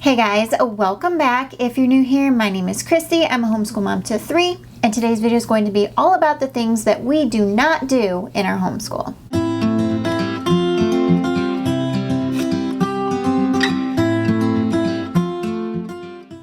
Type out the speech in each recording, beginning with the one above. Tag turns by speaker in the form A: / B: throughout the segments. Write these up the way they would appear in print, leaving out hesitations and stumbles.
A: Hey guys, welcome back. If you're new here, my name is Christy. I'm a homeschool mom to 3, and today's video is going to be all about the things that we do not do in our homeschool.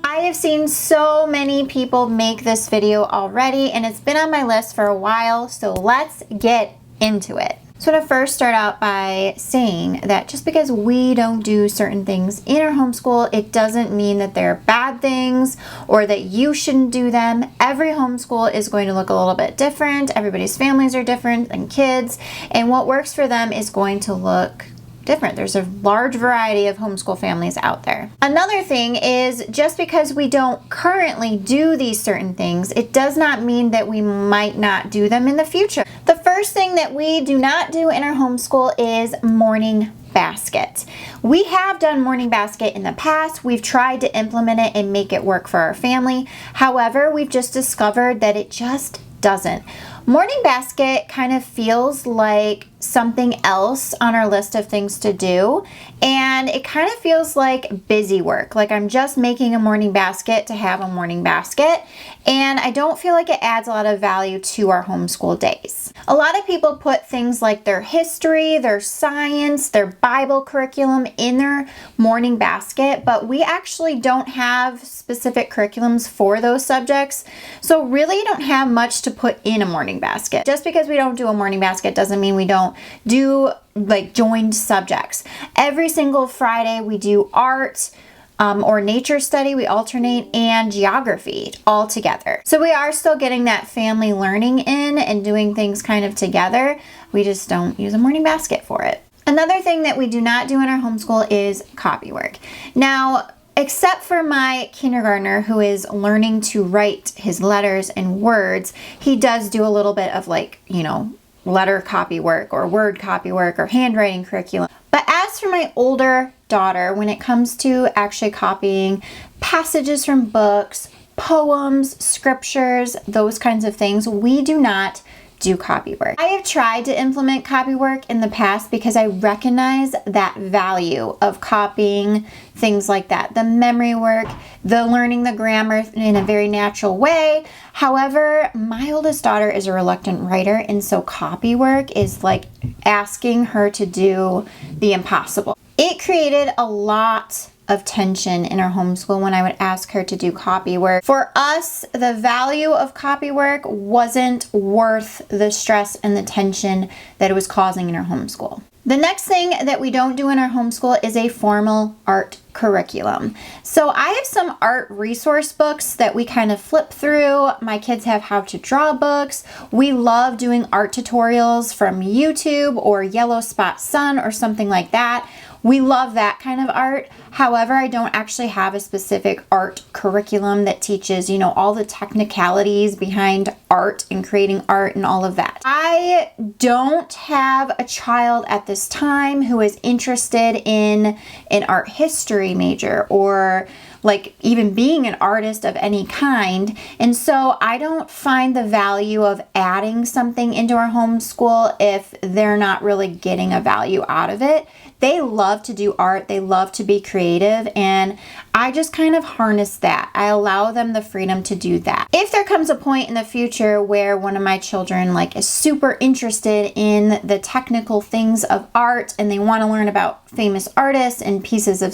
A: I have seen so many people make this video already, and it's been on my list for a while, so let's get into it. So I want to first start out by saying that just because we don't do certain things in our homeschool, it doesn't mean that they're bad things or that you shouldn't do them. Every homeschool is going to look a little bit different. Everybody's families are different and kids, and what works for them is going to look different. There's a large variety of homeschool families out there. Another thing is just because we don't currently do these certain things, it does not mean that we might not do them in the future. The first thing that we do not do in our homeschool is morning basket. We have done morning basket in the past. We've tried to implement it and make it work for our family. However, we've just discovered that it just doesn't. Morning basket kind of feels like something else on our list of things to do, and it kind of feels like busy work. Like I'm just making a morning basket to have a morning basket, and I don't feel like it adds a lot of value to our homeschool days. A lot of people put things like their history, their science, their Bible curriculum in their morning basket, but we actually don't have specific curriculums for those subjects, so really don't have much to put in a morning basket. Just because we don't do a morning basket doesn't mean we don't do like joined subjects. Every single Friday we do art or nature study, we alternate, and geography all together. So we are still getting that family learning in and doing things kind of together. We just don't use a morning basket for it. Another thing that we do not do in our homeschool is copywork. Now, except for my kindergartner who is learning to write his letters and words, he does do a little bit of letter copy work or word copy work or handwriting curriculum. But as for my older daughter, when it comes to actually copying passages from books, poems, scriptures, those kinds of things, we do not do copywork. I have tried to implement copywork in the past because I recognize that value of copying things like that. The memory work, the learning the grammar in a very natural way. However, my oldest daughter is a reluctant writer, and so copywork is like asking her to do the impossible. It created a lot of tension in our homeschool when I would ask her to do copy work. For us, the value of copy work wasn't worth the stress and the tension that it was causing in our homeschool. The next thing that we don't do in our homeschool is a formal art curriculum. So I have some art resource books that we kind of flip through. My kids have how to draw books. We love doing art tutorials from YouTube or Yellow Spot Sun or something like that. We love that kind of art. However, I don't actually have a specific art curriculum that teaches, all the technicalities behind art and creating art and all of that. I don't have a child at this time who is interested in an art history major or like even being an artist of any kind. And so I don't find the value of adding something into our homeschool if they're not really getting a value out of it. They love to do art, they love to be creative, and I just kind of harness that. I allow them the freedom to do that. If there comes a point in the future where one of my children is super interested in the technical things of art and they want to learn about famous artists and pieces of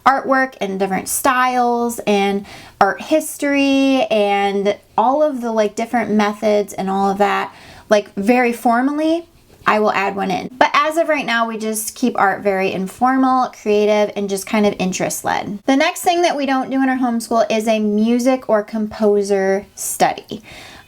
A: artwork and different styles and art history and all of the different methods and all of that, very formally, I will add one in. But as of right now, we just keep art very informal, creative, and just kind of interest-led. The next thing that we don't do in our homeschool is a music or composer study.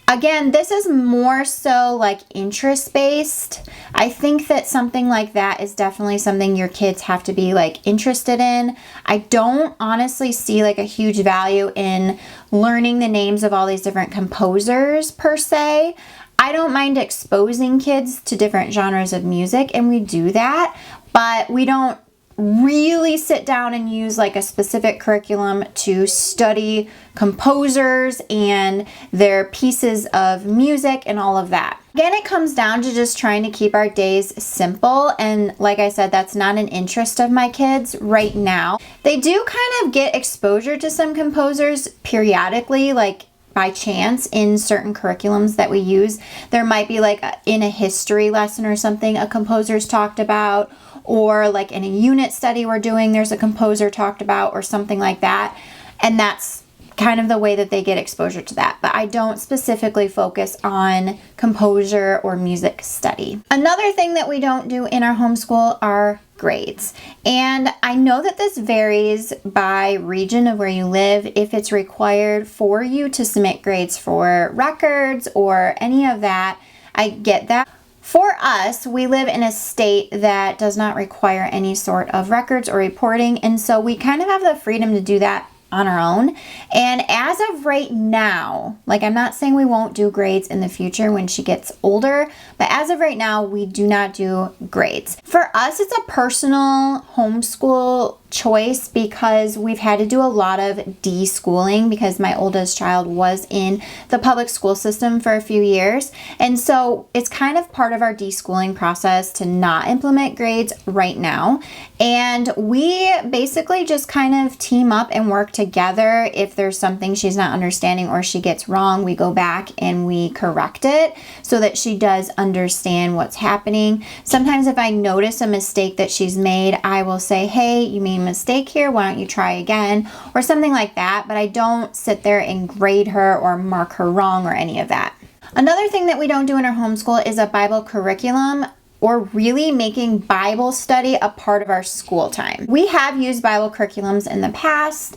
A: Again, this is more so interest-based. I think that something like that is definitely something your kids have to be interested in. I don't honestly see a huge value in learning the names of all these different composers per se. I don't mind exposing kids to different genres of music, and we do that, but we don't really sit down and use like a specific curriculum to study composers and their pieces of music and all of that. Again, it comes down to just trying to keep our days simple. And like I said, that's not an interest of my kids right now. They do kind of get exposure to some composers periodically, like by chance in certain curriculums that we use. There might be like in a history lesson or something, a composer's talked about, or like in a unit study we're doing, there's a composer talked about or something like that. And that's kind of the way that they get exposure to that. But I don't specifically focus on composer or music study. Another thing that we don't do in our homeschool are grades. And I know that this varies by region of where you live, if it's required for you to submit grades for records or any of that. I get that. For us, we live in a state that does not require any sort of records or reporting, and so we kind of have the freedom to do that on our own. And as of right now, like I'm not saying we won't do grades in the future when she gets older, but as of right now, we do not do grades. For us, it's a personal homeschool choice because we've had to do a lot of deschooling because my oldest child was in the public school system for a few years. And so it's kind of part of our deschooling process to not implement grades right now. And we basically just kind of team up and work together. If there's something she's not understanding or she gets wrong, we go back and we correct it so that she does understand what's happening. Sometimes if I notice a mistake that she's made, I will say, hey, you made a mistake here, why don't you try again, or something like that. But I don't sit there and grade her or mark her wrong or any of that. Another thing that we don't do in our homeschool is a Bible curriculum, or really making Bible study a part of our school time. We have used Bible curriculums in the past.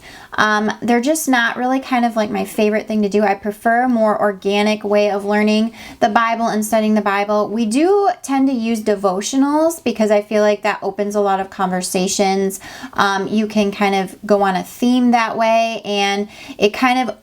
A: They're just not really kind of like my favorite thing to do. I prefer a more organic way of learning the Bible and studying the Bible. We do tend to use devotionals because I feel like that opens a lot of conversations. You can kind of go on a theme that way, and it kind of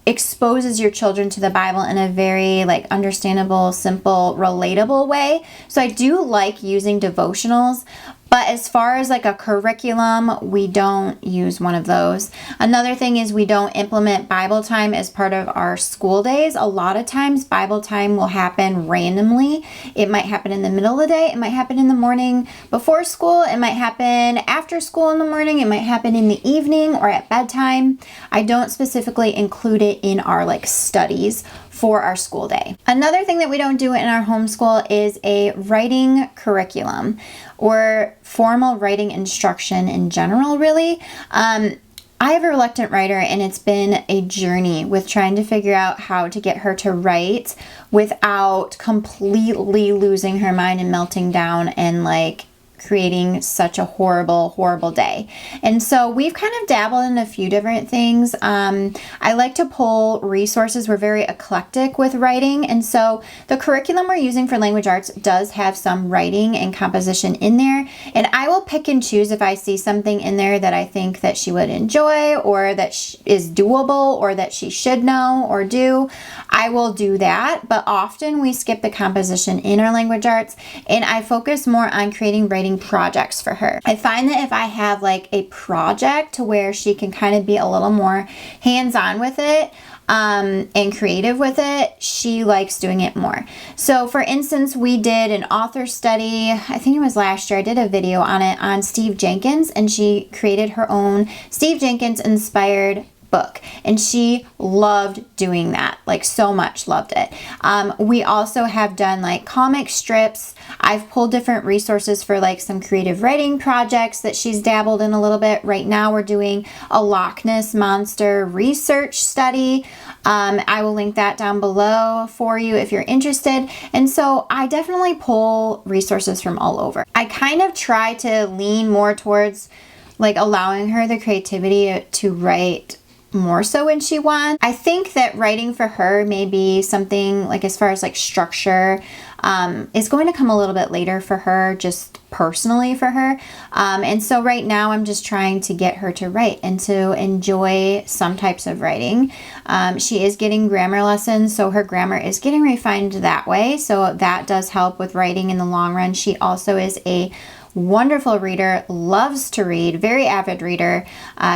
A: exposes your children to the Bible in a very like understandable, simple, relatable way. So I do like using devotionals. But as far as like a curriculum, we don't use one of those. Another thing is we don't implement Bible time as part of our school days. A lot of times Bible time will happen randomly. It might happen in the middle of the day. It might happen in the morning before school. It might happen after school in the morning. It might happen in the evening or at bedtime. I don't specifically include it in our like studies for our school day. Another thing that we don't do in our homeschool is a writing curriculum or formal writing instruction in general, really. I have a reluctant writer, and it's been a journey with trying to figure out how to get her to write without completely losing her mind and melting down and like creating such a horrible day. And so we've kind of dabbled in a few different things. I like to pull resources. We're very eclectic with writing. And so the curriculum we're using for language arts does have some writing and composition in there. And I will pick and choose if I see something in there that I think that she would enjoy or that is doable or that she should know or do. I will do that. But often we skip the composition in our language arts, and I focus more on creating writing projects for her. I find that if I have like a project to where she can kind of be a little more hands-on with it and creative with it, she likes doing it more. So for instance, we did an author study, I think it was last year. I did a video on it on Steve Jenkins, and she created her own Steve Jenkins inspired book, and she loved doing that, like so much loved it. We also have done like comic strips. I've pulled different resources for like some creative writing projects that she's dabbled in a little bit. Right now we're doing a Loch Ness Monster research study. I will link that down below for you if you're interested. And so I definitely pull resources from all over. I kind of try to lean more towards like allowing her the creativity to write more so when she wants. I think that writing for her may be something like as far as like structure is going to come a little bit later for her, just personally for her. And so right now I'm just trying to get her to write and to enjoy some types of writing. She is getting grammar lessons, so her grammar is getting refined that way. So that does help with writing in the long run. She also is a wonderful reader, loves to read, very avid reader.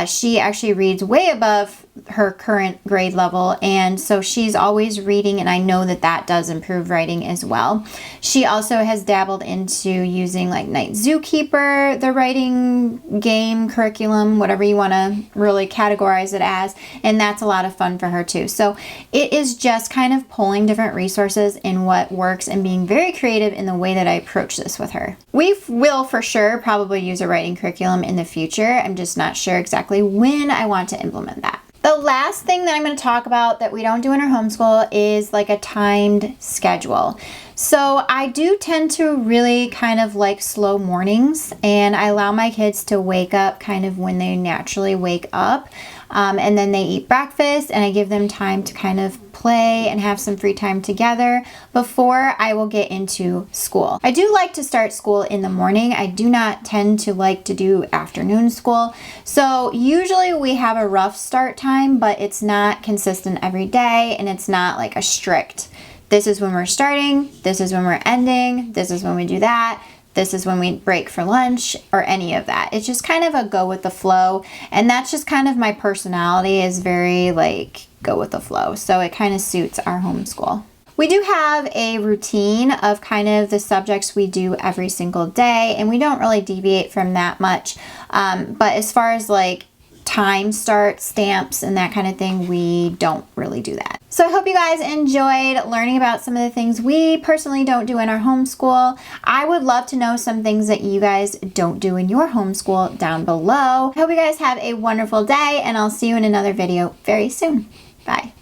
A: She actually reads way above her current grade level, and so she's always reading, and I know that that does improve writing as well. She also has dabbled into using like Night Zookeeper, the writing game curriculum, whatever you want to really categorize it as, and that's a lot of fun for her too. So it is just kind of pulling different resources in what works and being very creative in the way that I approach this with her. We will for sure probably use a writing curriculum in the future. I'm just not sure exactly when I want to implement that. The last thing that I'm going to talk about that we don't do in our homeschool is like a timed schedule. So I do tend to really kind of like slow mornings, and I allow my kids to wake up kind of when they naturally wake up. And then they eat breakfast, and I give them time to kind of play and have some free time together before I will get into school. I do like to start school in the morning. I do not tend to like to do afternoon school. So usually we have a rough start time, but it's not consistent every day, and it's not like a strict, this is when we're starting, this is when we're ending, this is when we do that, this is when we break for lunch, or any of that. It's just kind of a go with the flow, and that's just kind of my personality, is very like go with the flow. So it kind of suits our homeschool. We do have a routine of kind of the subjects we do every single day, and we don't really deviate from that much. But as far as like time start stamps and that kind of thing, we don't really do that. So I hope you guys enjoyed learning about some of the things we personally don't do in our homeschool. I would love to know some things that you guys don't do in your homeschool down below. I hope you guys have a wonderful day, and I'll see you in another video very soon. Bye.